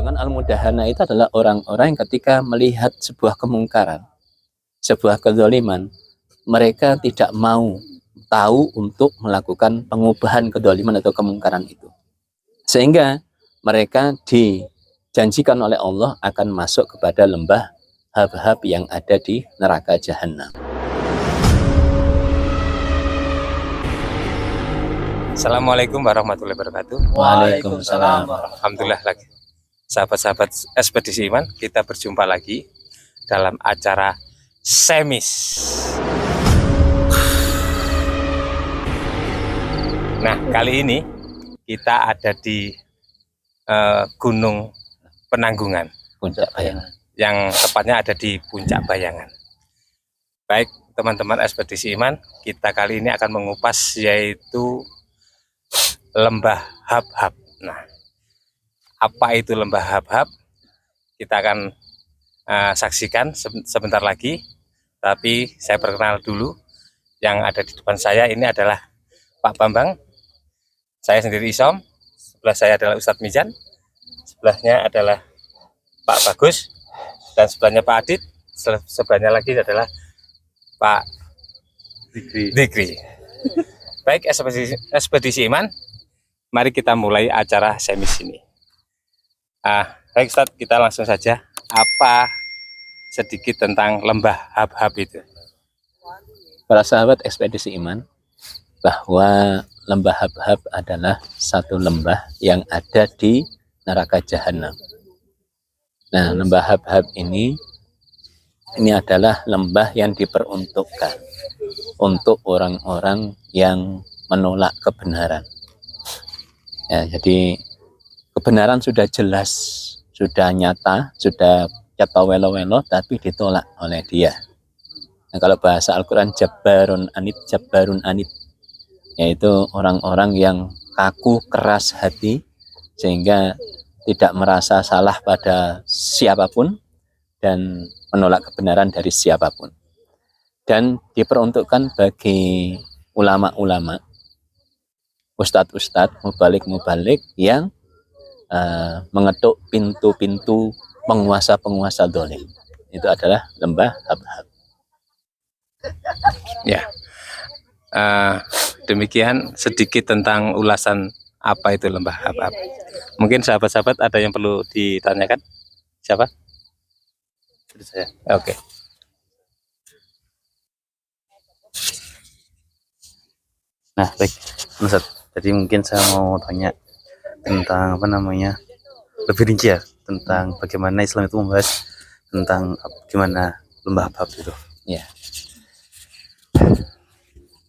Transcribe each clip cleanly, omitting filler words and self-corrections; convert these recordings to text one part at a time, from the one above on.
golongan al-mudahana itu adalah orang-orang yang ketika melihat sebuah kemungkaran, sebuah kezaliman, mereka tidak mau tahu untuk melakukan pengubahan kezaliman atau kemungkaran itu. Sehingga mereka dijanjikan oleh Allah akan masuk kepada lembah Habhab yang ada di neraka Jahannam. Assalamualaikum warahmatullahi wabarakatuh. Waalaikumsalam. Alhamdulillah lagi. Sahabat-sahabat Ekspedisi Iman, kita berjumpa lagi dalam acara Semis. Nah, kali ini kita ada di Gunung Penanggungan, Puncak Bayangan. yang tepatnya ada di Puncak Bayangan. Baik, teman-teman Ekspedisi Iman, kita kali ini akan mengupas yaitu Lembah Habhab. Nah, apa itu Lembah Habhab? Kita akan saksikan sebentar lagi. Tapi saya perkenal dulu, yang ada di depan saya ini adalah Pak Bambang. Saya sendiri Isom. Sebelah saya adalah Ustadz Mizan. Sebelahnya adalah Pak Bagus. Dan sebelahnya Pak Adit. Sebelahnya lagi adalah Pak Dikri. Baik, Ekspedisi Iman, mari kita mulai acara Semis ini. Baik Ustadz, kita langsung saja. Apa sedikit tentang Lembah Habhab itu? Para sahabat Ekspedisi Iman, bahwa lembah Habhab adalah satu lembah yang ada di neraka Jahannam. Nah, lembah Habhab ini adalah lembah yang diperuntukkan untuk orang-orang yang menolak kebenaran. Ya, jadi kebenaran sudah jelas, sudah nyata, sudah kata welo-welo, tapi ditolak oleh dia. Nah, kalau bahasa Al-Quran Jabbarun Anid, yaitu orang-orang yang kaku, keras hati, sehingga tidak merasa salah pada siapapun dan menolak kebenaran dari siapapun. Dan diperuntukkan bagi ulama-ulama, ustadz-ustadz, mubalik-mubalik yang mengetuk pintu-pintu penguasa-penguasa dolim. Itu adalah lembah Habhab. Ya, demikian sedikit tentang ulasan apa itu lembah Habhab. Mungkin sahabat-sahabat ada yang perlu ditanyakan? Siapa? Saya. Oke. Nah, baik, Ustaz. Jadi mungkin saya mau tanya tentang lebih rinci ya, tentang bagaimana Islam itu membahas tentang gimana lembah Habhab itu. Ya.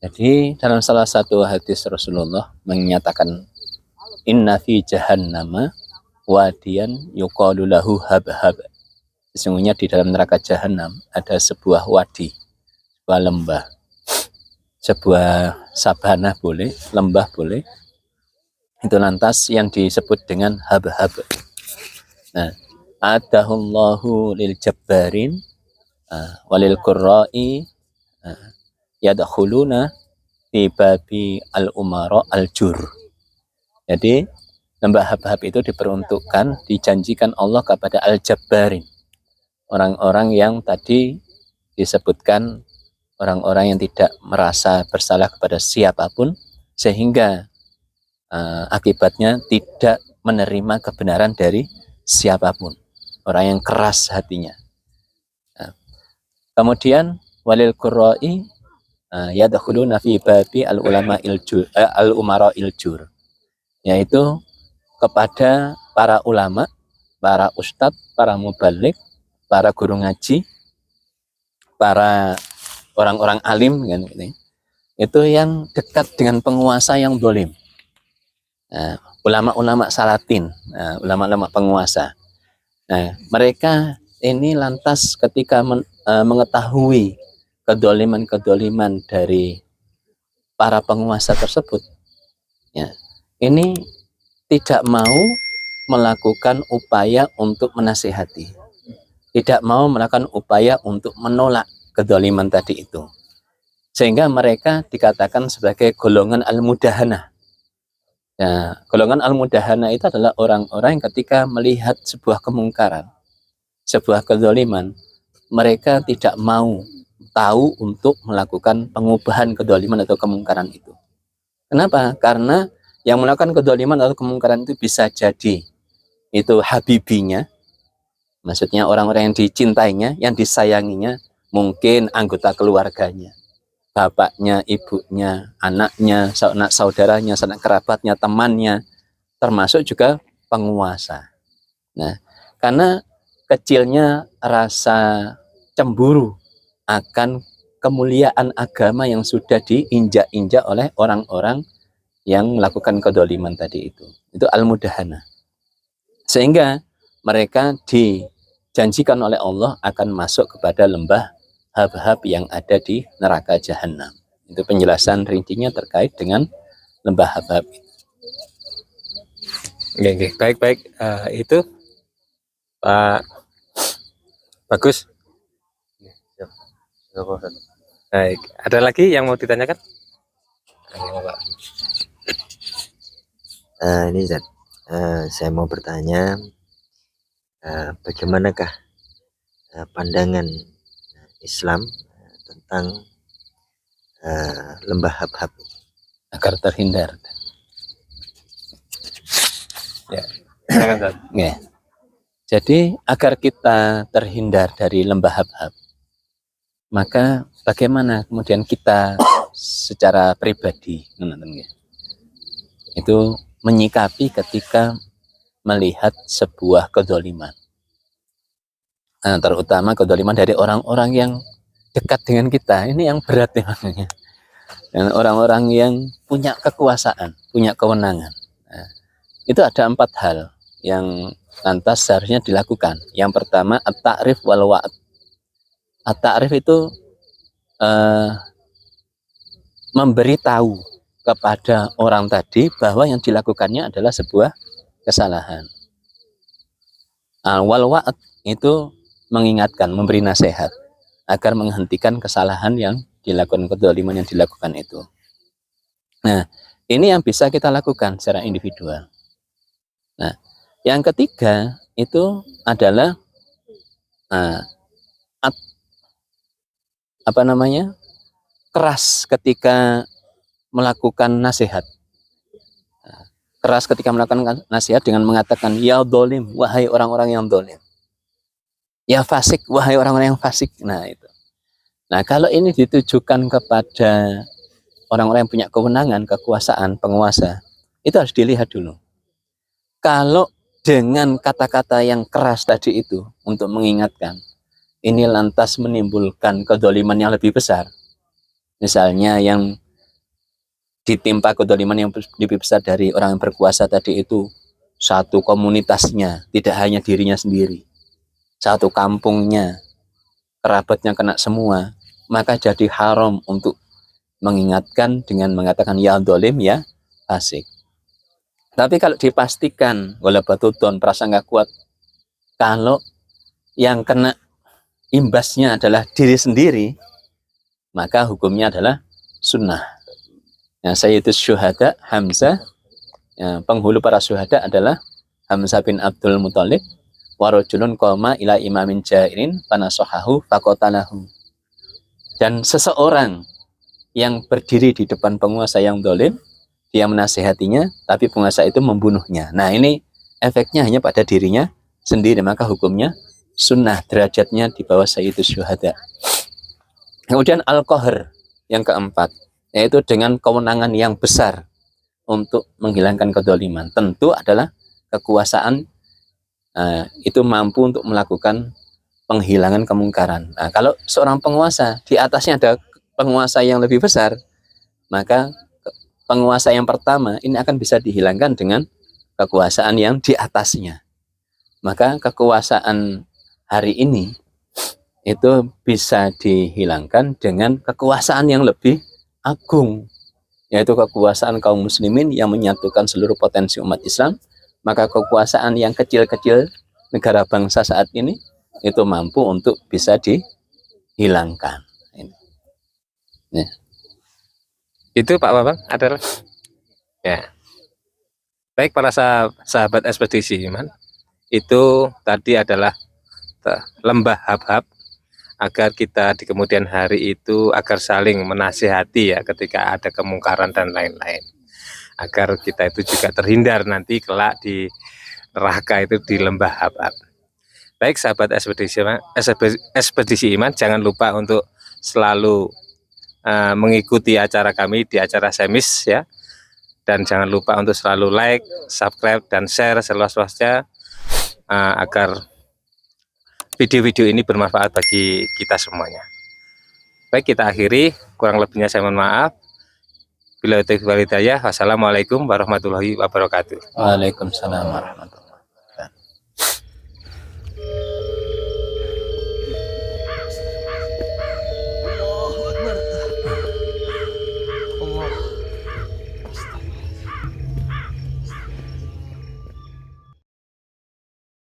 Jadi dalam salah satu hadis Rasulullah menyatakan, inna fi jahannama wadiyan yuqalu lahu Habhab. Sesungguhnya di dalam neraka Jahannam ada sebuah wadi, sebuah lembah, sebuah sabanah boleh, lembah boleh. Itu lantas yang disebut dengan Habhab. Nah, adahullahu lil jabbarin walil qurra'i yadkhuluna fi babi al-umara al-jur. Jadi lembah Habhab itu diperuntukkan, dijanjikan Allah kepada al-jabbarin, orang-orang yang tadi disebutkan, orang-orang yang tidak merasa bersalah kepada siapapun, sehingga akibatnya tidak menerima kebenaran dari siapapun, orang yang keras hatinya. Kemudian walil qurra'i yadkhuluna fi babi al-umara il-jur, yaitu kepada para ulama, para ustadz, para mubalik, para guru ngaji, para orang-orang alim, kan, itu yang dekat dengan penguasa yang dolim. Ulama-ulama salatin, ulama-ulama penguasa. Nah, mereka ini lantas ketika mengetahui kedoliman-kedoliman dari para penguasa tersebut, ya, ini tidak mau melakukan upaya untuk menasihati, tidak mau melakukan upaya untuk menolak kedoliman tadi itu, sehingga mereka dikatakan sebagai golongan al-mudahana. Nah, golongan al-mudahana itu adalah orang-orang yang ketika melihat sebuah kemungkaran, sebuah kezaliman, mereka tidak mau tahu untuk melakukan pengubahan kezaliman atau kemungkaran itu. Kenapa? Karena yang melakukan kezaliman atau kemungkaran itu bisa jadi itu habibinya, maksudnya orang-orang yang dicintainya, yang disayanginya, mungkin anggota keluarganya, bapaknya, ibunya, anaknya, sanak saudaranya, sanak kerabatnya, temannya, termasuk juga penguasa. Nah, karena kecilnya rasa cemburu akan kemuliaan agama yang sudah diinjak-injak oleh orang-orang yang melakukan kedoliman tadi itu al-mudahana. Sehingga mereka dijanjikan oleh Allah akan masuk kepada lembah hab-hab yang ada di neraka jahanam. Itu penjelasan rincinya terkait dengan lembah hab-hab. Oke. Baik. Itu Pak Bagus. Siap, Pak Ustadz. Baik, ada lagi yang mau ditanyakan? Ini Zat, saya mau bertanya, bagaimanakah pandangan Islam tentang lembah hab-hab agar terhindar. Ya, silakan, Zat. Ya. Jadi agar kita terhindar dari lembah hab-hab, maka bagaimana kemudian kita secara pribadi itu menyikapi ketika melihat sebuah kezaliman, terutama kezaliman dari orang-orang yang dekat dengan kita. Ini yang berat ya, makanya. Dan orang-orang yang punya kekuasaan, punya kewenangan. Nah, itu ada 4 hal yang lantas seharusnya dilakukan. Yang pertama, at-ta'rif wal wa'ad. At-ta'rif itu memberitahu kepada orang tadi bahwa yang dilakukannya adalah sebuah kesalahan. Wal wa'ad itu mengingatkan, memberi nasihat agar menghentikan kesalahan yang dilakukan, kezaliman yang dilakukan itu. Nah, ini yang bisa kita lakukan secara individual. Nah, yang ketiga itu adalah keras ketika melakukan nasihat. Keras ketika melakukan nasihat dengan mengatakan, ya dolim, wahai orang-orang yang dolim. Ya fasik, wahai orang-orang yang fasik. Nah, itu. Nah, kalau ini ditujukan kepada orang-orang yang punya kewenangan, kekuasaan, penguasa, itu harus dilihat dulu. Kalau dengan kata-kata yang keras tadi itu untuk mengingatkan, ini lantas menimbulkan kedoliman yang lebih besar. Misalnya yang ditimpa kedoliman yang lebih besar dari orang yang berkuasa tadi itu satu komunitasnya, tidak hanya dirinya sendiri, satu kampungnya, kerabatnya kena semua, maka jadi haram untuk mengingatkan dengan mengatakan ya dolim, ya fasik. Tapi kalau dipastikan walabatudon, prasangka kuat, kalau yang kena imbasnya adalah diri sendiri, maka hukumnya adalah sunnah. Nah, Sayyidus Syuhada Hamzah, penghulu para syuhada adalah Hamzah bin Abdul Muthalib, warajulun qoma ila imamin jairin fanasohahu fakotalahu. Dan seseorang yang berdiri di depan penguasa yang dolim, dia menasihatinya, tapi penguasa itu membunuhnya. Nah, ini efeknya hanya pada dirinya sendiri, maka hukumnya sunnah, derajatnya di bawah Sayyidus Syuhada. Kemudian al-qahr yang keempat, yaitu dengan kewenangan yang besar untuk menghilangkan kedoliman. Tentu adalah kekuasaan itu mampu untuk melakukan penghilangan kemungkaran. Nah, kalau seorang penguasa, di atasnya ada penguasa yang lebih besar, maka penguasa yang pertama ini akan bisa dihilangkan dengan kekuasaan yang di atasnya. Maka kekuasaan hari ini itu bisa dihilangkan dengan kekuasaan yang lebih agung, yaitu kekuasaan kaum muslimin yang menyatukan seluruh potensi umat Islam. Maka kekuasaan yang kecil-kecil negara bangsa saat ini itu mampu untuk bisa dihilangkan. Itu Pak Bambang adalah ya. Baik para sahabat ekspedisi iman, itu tadi adalah lembah Habhab, agar kita di kemudian hari itu agar saling menasihati ya ketika ada kemungkaran dan lain-lain, agar kita itu juga terhindar nanti kelak di neraka itu di lembah Habhab. Baik sahabat ekspedisi iman, jangan lupa untuk selalu mengikuti acara kami di acara Semis ya, dan jangan lupa untuk selalu like, subscribe, dan share seluas-luasnya agar video-video ini bermanfaat bagi kita semuanya. Baik, kita akhiri, kurang lebihnya saya mohon maaf. Bila taufiq wal hidayah, wassalamualaikum warahmatullahi wabarakatuh. Waalaikumsalam warahmatullahi wabarakatuh.